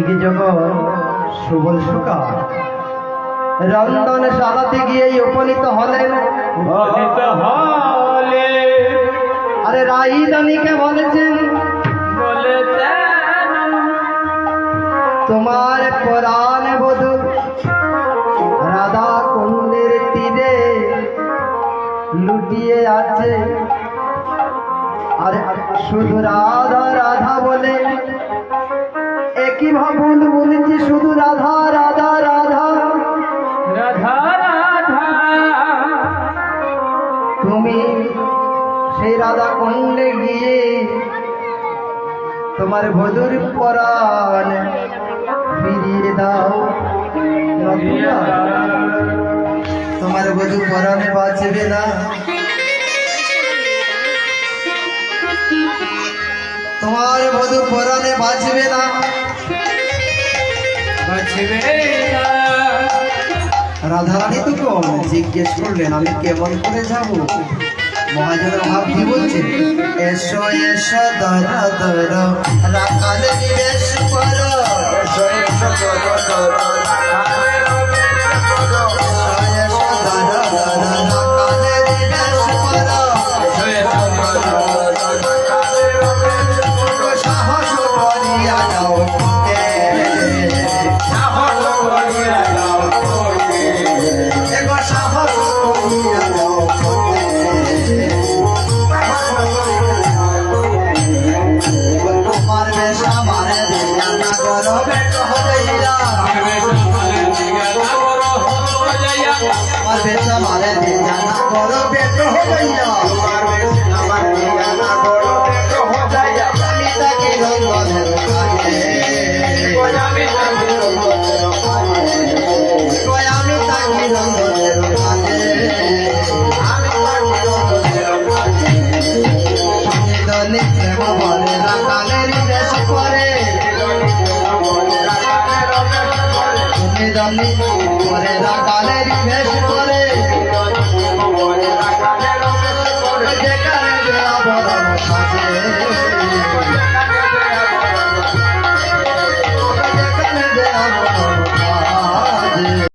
কি যখন সুবল সুকা রন্ধন সাজাতে গিয়ে উপনীত হলেন। আরে রাইদানিকে বলেছেন তোমার পরাণ বধূ রাধা কুণ্ডের তীরে লুটিয়ে আছে। আরে শুধু রাধা রাধা বলে একই ভাবুন বলেছি শুধু রাধা রাধা রাধা রাধা রাধা। তুমি সেই রাধা কুণ্ডে গিয়ে তোমার বধূর পরাণ ফিরিয়ে দাও। তোমার বধূ পরাণে বাঁচবে না, তোমার বধূ পরাণে বাঁচবে না, বাঁচবে না। রাধারানী তো কম জিজ্ঞেস করলেন আমি কেমন করে যাব। মহাজনের ভাব কি বলছে, এসো এসো দর দর রাখালে নিবেশ করো, এসো এসো দর দর রাখালে নিবেশ করো, এসো এসো দর দর রাখালে নিবেশ করো, এসো এসো দর দর রাখালে নিবেশ করো। সাহস করিয়া যাও ফুটে, সাহস করিয়া যাও ফুটে, এগো সাহস করিয়া যাও ফুটে। তোমার বেশ আমার দিয়ানা করো বেট হইয়া, তোমার বেশ আমার দিয়ানা করো বেট হইয়া, আমি তাকে রঙ্গনের কাছে, আমি তাকে রঙ্গনের কাছে, সুনিদনি প্রেম বলে রাখালের বেশ করে, সুনিদনি করে রাখালের বেশ করে, যেখানে বরণ থাকে